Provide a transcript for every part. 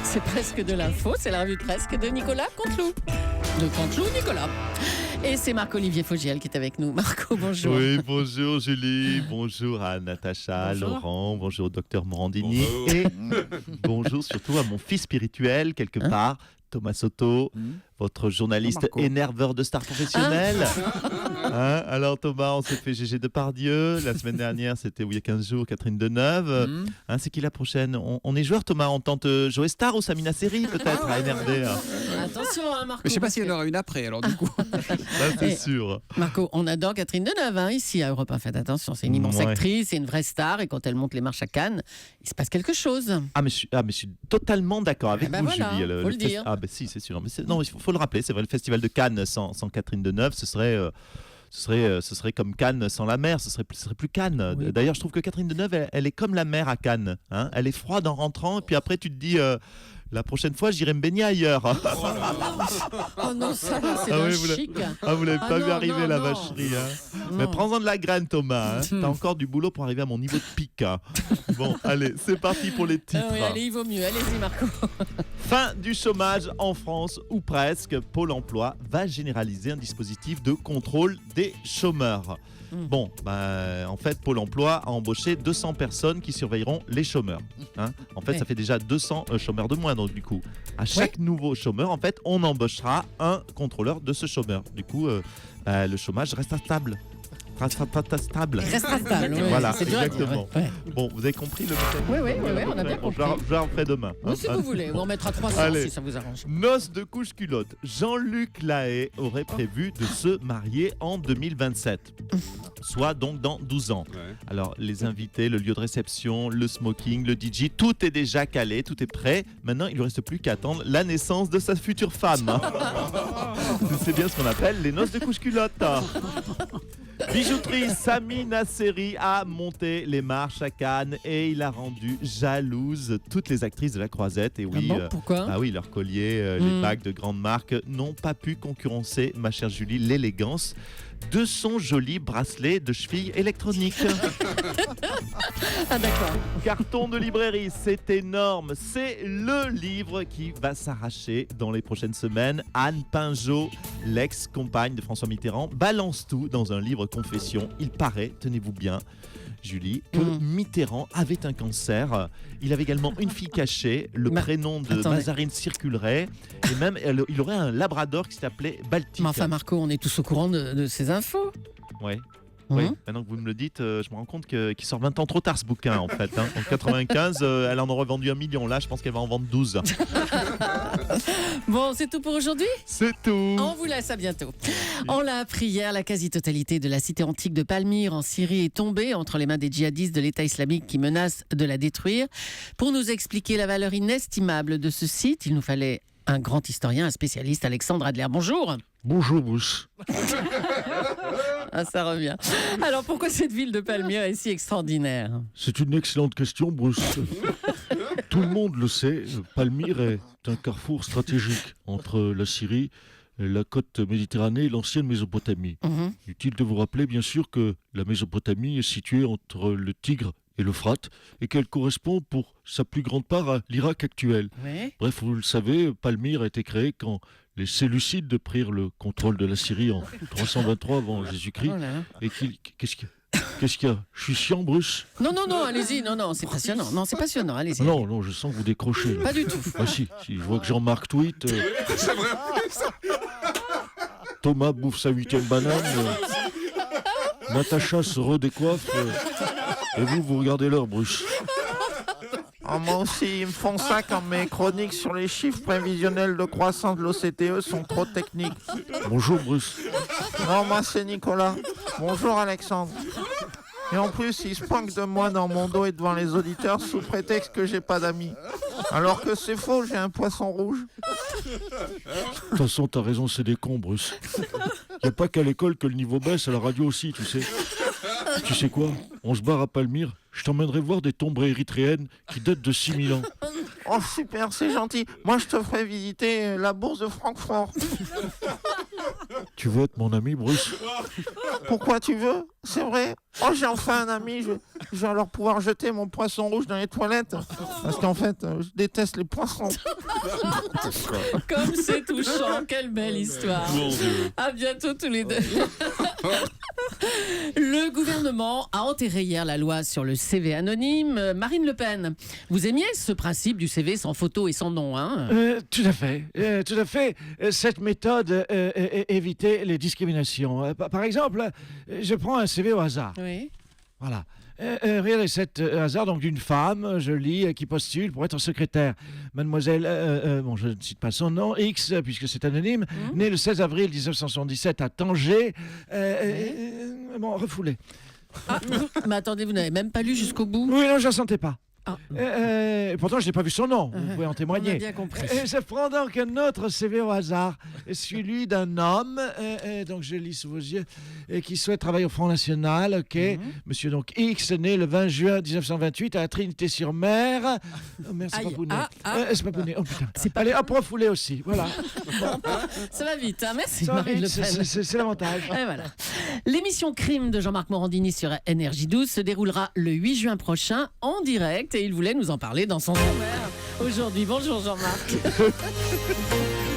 C'est presque de l'info, c'est la revue de presse de Nicolas Canteloup. De Canteloup, Nicolas. Et c'est Marc-Olivier Fogiel qui est avec nous. Marco, bonjour. Oui, bonjour Julie, bonjour à Natacha, bonjour. Laurent, bonjour au docteur Morandini et bonjour surtout à mon fils spirituel quelque part, Thomas Soto, votre journaliste énerveur de stars professionnelles. Alors Thomas, on s'est fait GG Depardieu, la semaine dernière c'était il y a 15 jours, Catherine Deneuve. C'est qui la prochaine? On est joueur Thomas, on tente Joe Star ou Samina Seri peut-être à NRD. Attention Marco. Mais je sais pas s'il y en aura une après alors du coup. Ça c'est sûr. Marco, on adore Catherine Deneuve ici à Europe 1. Faites attention, c'est une immense actrice, c'est une vraie star et quand elle monte les marches à Cannes, il se passe quelque chose. Mais je suis totalement d'accord avec vous voilà, Julie. faut le dire. Si, c'est sûr. Mais non, il faut le rappeler, c'est vrai, le festival de Cannes sans Catherine Deneuve, ce serait comme Cannes sans la mer, ce serait plus Cannes. Oui. D'ailleurs, je trouve que Catherine Deneuve, elle est comme la mer à Cannes. Elle est froide en rentrant, et puis après, tu te dis, la prochaine fois, j'irai me baigner ailleurs. Oh non, ça va, c'est d'un chic. Vous l'avez pas vu arriver, la non. vacherie. Mais prends-en de la graine, Thomas. T'as encore du boulot pour arriver à mon niveau de pic. Bon, allez, c'est parti pour les titres. Oui, allez, il vaut mieux. Allez-y, Marco. Fin du chômage en France, ou presque. Pôle emploi va généraliser un dispositif de contrôle des chômeurs. Bon, en fait, Pôle emploi a embauché 200 personnes qui surveilleront les chômeurs. En fait, ça fait déjà 200 chômeurs de moins. Donc, du coup, à chaque nouveau chômeur, en fait, on embauchera un contrôleur de ce chômeur. Du coup, le chômage reste stable. Reste stable. Oui, Voilà, c'est dur à dire, exactement. ouais. Bon, vous avez compris le mécanisme? Oui, on a bien compris. Je la referai demain. Oui, si vous voulez, on mettra 300 Allez. si ça vous arrange. Noces de couche-culotte. Jean-Luc Lahaye aurait prévu de se marier en 2027. Soit donc dans 12 ans. Ouais. Alors, les invités, le lieu de réception, le smoking, le DJ, tout est déjà calé, tout est prêt. Maintenant, il ne reste plus qu'à attendre la naissance de sa future femme. C'est bien ce qu'on appelle les noces de couche-culotte. Bijouterie, Sami Nasseri a monté les marches à Cannes et il a rendu jalouses toutes les actrices de la Croisette. Et oui, pourquoi leurs colliers, les bagues de grandes marques n'ont pas pu concurrencer, ma chère Julie, l'élégance de son joli bracelet de cheville électronique. D'accord. Carton de librairie, c'est énorme. C'est le livre qui va s'arracher dans les prochaines semaines. Anne Pinjot, l'ex-compagne de François Mitterrand, balance tout dans un livre confession. Il paraît, tenez-vous bien, Julie, que Mitterrand avait un cancer. Il avait également une fille cachée. Le prénom de Mazarine circulerait. Et même, il aurait un labrador qui s'appelait Baltique. Mais enfin, Marco, on est tous au courant de ces infos. Ouais. Oui, maintenant que vous me le dites, je me rends compte qu'il sort 20 ans trop tard ce bouquin en fait. En 95, elle en aurait vendu 1 million. Là, je pense qu'elle va en vendre 12. Bon, c'est tout pour aujourd'hui. C'est tout. On vous laisse, à bientôt. On l'a appris hier, la quasi-totalité de la cité antique de Palmyre en Syrie est tombée entre les mains des djihadistes de l'État islamique qui menacent de la détruire. Pour nous expliquer la valeur inestimable de ce site, il nous fallait un grand historien, un spécialiste, Alexandre Adler. Bonjour. Bonjour Bruce. Ça revient. Alors pourquoi cette ville de Palmyre est si extraordinaire? C'est une excellente question Bruce. Tout le monde le sait, Palmyre est un carrefour stratégique entre la Syrie, la côte méditerranée et l'ancienne Mésopotamie. Utile de vous rappeler bien sûr que la Mésopotamie est située entre le Tigre et l'Euphrate et qu'elle correspond pour sa plus grande part à l'Irak actuel. Oui. Bref, vous le savez, Palmyre a été créée quand les Séleucides prirent le contrôle de la Syrie en 323 avant Jésus-Christ. Oh là là. Et qu'est-ce qu'il y a? Je suis chiant, Bruce? Non, allez-y. Non, c'est passionnant. Non, c'est passionnant, allez-y. Non, je sens que vous décrochez. Là. Pas du tout. Ah si, je vois que Jean-Marc tweet. C'est vrai. Thomas bouffe sa 8e banane. Natacha se redécoiffe. Et vous regardez l'heure, Bruce. Moi aussi, ils me font ça quand mes chroniques sur les chiffres prévisionnels de croissance de l'OCDE sont trop techniques. Bonjour, Bruce. Non, moi c'est Nicolas. Bonjour Alexandre. Et en plus, ils se moquent de moi dans mon dos et devant les auditeurs sous prétexte que j'ai pas d'amis. Alors que c'est faux, j'ai un poisson rouge. De toute façon, t'as raison, c'est des cons, Bruce. Y a pas qu'à l'école que le niveau baisse, à la radio aussi, tu sais. Tu sais quoi? On se barre à Palmyre, je t'emmènerai voir des tombes érythréennes qui datent de 6000 ans. Oh super, c'est gentil. Moi je te ferai visiter la bourse de Francfort. Tu veux être mon ami, Bruce? Pourquoi tu veux? C'est vrai? Oh, j'ai enfin un ami. Je vais alors pouvoir jeter mon poisson rouge dans les toilettes. Parce qu'en fait, je déteste les poissons. Comme c'est touchant, quelle belle histoire. À bientôt tous les deux. Le gouvernement a enterré hier la loi sur le CV anonyme. Marine Le Pen, vous aimiez ce principe du CV sans photo et sans nom, hein? Tout à fait. Tout à fait. Cette méthode évitait les discriminations. Par exemple, je prends un CV au hasard. Oui. Voilà. Regardez cet hasard donc d'une femme, je lis, qui postule pour être secrétaire. Mademoiselle, bon, je ne cite pas son nom, X, puisque c'est anonyme, née le 16 avril 1977 à Tanger. Bon, refoulé. Ah, mais attendez, vous n'avez même pas lu jusqu'au bout? Oui, non, je ne sentais pas. Ah. Pourtant, je n'ai pas vu son nom, vous pouvez en On a témoigner. bien compris. Je prends donc un autre CV au hasard, celui d'un homme, donc je lis sous vos yeux, qui souhaite travailler au Front National, ok. Monsieur donc X, né le 20 juin 1928 à Trinité-sur-Mer. Oh merde, c'est Aïe. pas Pounet. Ah. C'est pas Pounet, oh putain. C'est pas- Allez, hop, refoulé aussi, voilà. Ça va vite, hein? Merci Ça va Marine Le vite, Pen. c'est l'avantage. Et voilà. L'émission Crime de Jean-Marc Morandini sur NRJ12 se déroulera le 8 juin prochain en direct et il voulait nous en parler dans son sommaire aujourd'hui. Bonjour Jean-Marc.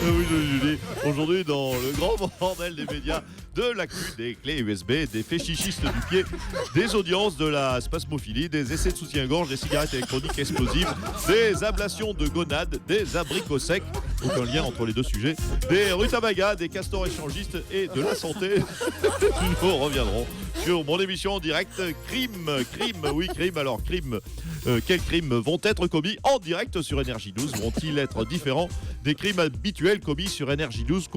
Oui, Julie. Aujourd'hui, dans le grand bordel des médias, de l'actu, des clés USB, des fétichistes du pied, des audiences, de la spasmophilie, des essais de soutien-gorge, des cigarettes électroniques explosives, des ablations de gonades, des abricots secs, aucun lien entre les deux sujets, des rutabagas, des castors échangistes et de la santé. Nous reviendrons sur mon émission en direct Crime. Alors crime. Quels crimes vont être commis en direct sur NRJ12? Vont-ils être différents des crimes habituels commis sur NRJ12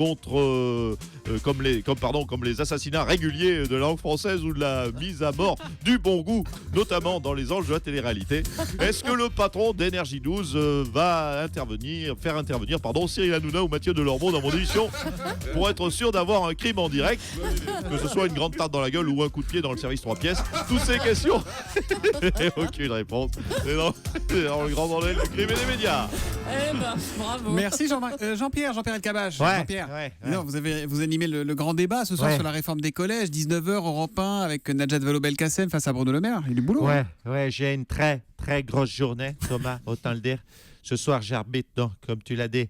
comme les assassinats réguliers de la langue française ou de la mise à mort du bon goût, notamment dans les enjeux de la télé-réalité? Est-ce que le patron d'NRJ12 va faire intervenir Cyril Hanouna ou Mathieu Delormeau dans mon émission pour être sûr d'avoir un crime en direct, que ce soit une grande tarte dans la gueule ou un coup de pied dans le service 3 pièces? Toutes ces questions et aucune réponse. C'est dans le grand bordel du crime et des médias. Eh ben, bravo. Merci Jean-Pierre Elkabbach. Jean-Pierre. Non, vous animez le grand débat ce soir sur la réforme des collèges, 19h Europe 1 avec Najat Vallaud-Belkacem face à Bruno Le Maire. Il y a du boulot. Ouais, j'ai une très, très grosse journée, Thomas, autant le dire. Ce soir, j'arbitre, donc, comme tu l'as dit,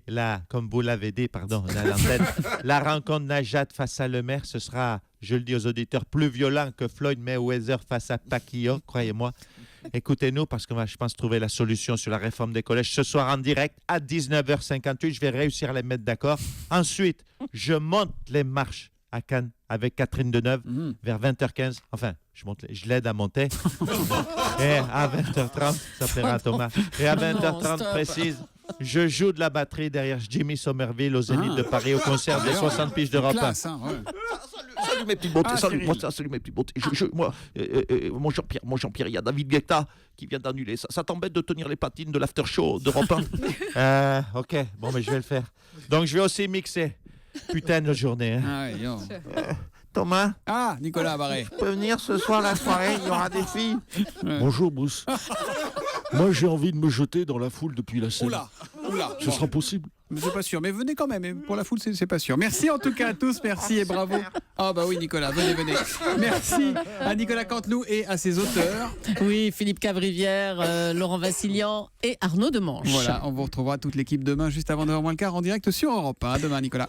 comme vous l'avez dit, pardon, à l'antenne, la rencontre Najat face à Le Maire, ce sera, je le dis aux auditeurs, plus violent que Floyd Mayweather face à Pacquiao, croyez-moi. Écoutez-nous parce que moi, je pense trouver la solution sur la réforme des collèges. Ce soir en direct à 19h58, je vais réussir à les mettre d'accord. Ensuite, je monte les marches à Cannes avec Catherine Deneuve vers 20h15. Enfin, je l'aide à monter. Et à 20h30, ça plaira Thomas. Et à 20h30 précise, je joue de la batterie derrière Jimmy Somerville au Zénith de Paris au concert des 60 piges d'Europe 1. Salut mes petites beautés, salut mes petites beautés. Mon Jean-Pierre, il y a David Guetta qui vient d'annuler. Ça t'embête de tenir les patines de l'after show d'Europe 1? Ok, bon mais je vais le faire. Donc je vais aussi mixer. Putain de journée. Hein. Thomas. Nicolas Barré. Je peux venir ce soir à la soirée, il y aura des filles. Bonjour Bruce. Moi j'ai envie de me jeter dans la foule depuis la scène. Oula. Ce sera possible? C'est pas sûr, mais venez quand même. Et pour la foule, c'est pas sûr. Merci en tout cas à tous, merci et bravo. Ah bah oui, Nicolas, venez. Merci à Nicolas Canteloup et à ses auteurs. Oui, Philippe Cavrivière, Laurent Vassilian et Arnaud Demanche. Voilà, on vous retrouvera toute l'équipe demain, juste avant 9h moins le quart, en direct sur Europe 1. À demain, Nicolas.